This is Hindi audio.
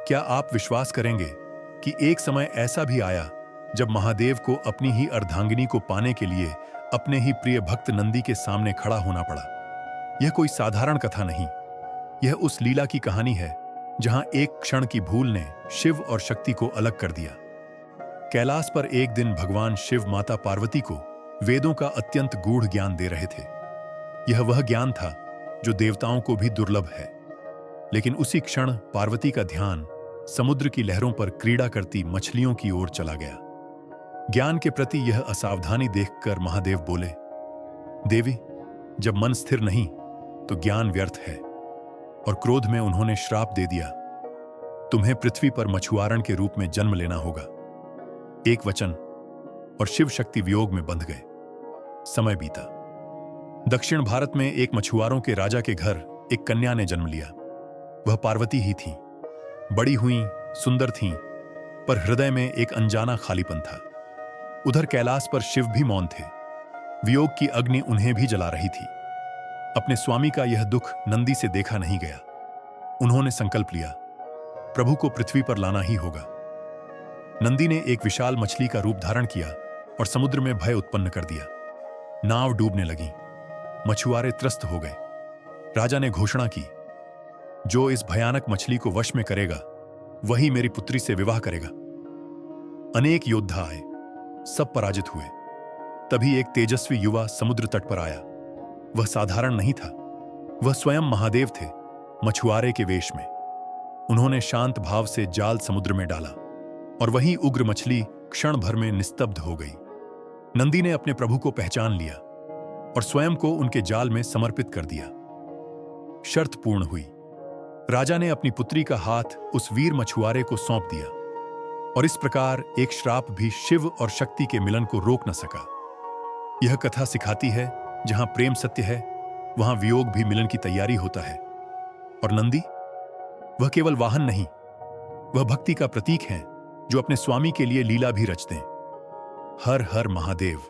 क्या आप विश्वास करेंगे कि एक समय ऐसा भी आया जब महादेव को अपनी ही अर्धांगिनी को पाने के लिए अपने ही प्रिय भक्त नंदी के सामने खड़ा होना पड़ा। यह कोई साधारण कथा नहीं, यह उस लीला की कहानी है जहां एक क्षण की भूल ने शिव और शक्ति को अलग कर दिया। कैलाश पर एक दिन भगवान शिव माता पार्वती को वेदों का अत्यंत गूढ़ ज्ञान दे रहे थे। यह वह ज्ञान था जो देवताओं को भी दुर्लभ है। लेकिन उसी क्षण पार्वती का ध्यान समुद्र की लहरों पर क्रीड़ा करती मछलियों की ओर चला गया। ज्ञान के प्रति यह असावधानी देखकर महादेव बोले, देवी, जब मन स्थिर नहीं तो ज्ञान व्यर्थ है। और क्रोध में उन्होंने श्राप दे दिया, तुम्हें पृथ्वी पर मछुआरण के रूप में जन्म लेना होगा। एक वचन और शिव शक्ति वियोग में बंध गए। समय बीता। दक्षिण भारत में एक मछुआरों के राजा के घर एक कन्या ने जन्म लिया। वह पार्वती ही थी। बड़ी हुई, सुंदर थीं, पर हृदय में एक अनजाना खालीपन था। उधर कैलाश पर शिव भी मौन थे। वियोग की अग्नि उन्हें भी जला रही थी। अपने स्वामी का यह दुख नंदी से देखा नहीं गया। उन्होंने संकल्प लिया, प्रभु को पृथ्वी पर लाना ही होगा। नंदी ने एक विशाल मछली का रूप धारण किया और समुद्र में भय उत्पन्न कर दिया। नाव डूबने लगी। मछुआरे त्रस्त हो गए। राजा ने घोषणा की, जो इस भयानक मछली को वश में करेगा वही मेरी पुत्री से विवाह करेगा। अनेक योद्धा आए, सब पराजित हुए। तभी एक तेजस्वी युवा समुद्र तट पर आया। वह साधारण नहीं था, वह स्वयं महादेव थे, मछुआरे के वेश में। उन्होंने शांत भाव से जाल समुद्र में डाला और वही उग्र मछली क्षण भर में निस्तब्ध हो गई। नंदी ने अपने प्रभु को पहचान लिया और स्वयं को उनके जाल में समर्पित कर दिया। शर्त पूर्ण हुई। राजा ने अपनी पुत्री का हाथ उस वीर मछुआरे को सौंप दिया और इस प्रकार एक श्राप भी शिव और शक्ति के मिलन को रोक न सका। यह कथा सिखाती है, जहां प्रेम सत्य है वहां वियोग भी मिलन की तैयारी होता है। और नंदी, वह केवल वाहन नहीं, वह भक्ति का प्रतीक है जो अपने स्वामी के लिए लीला भी रचते हैं। हर हर महादेव।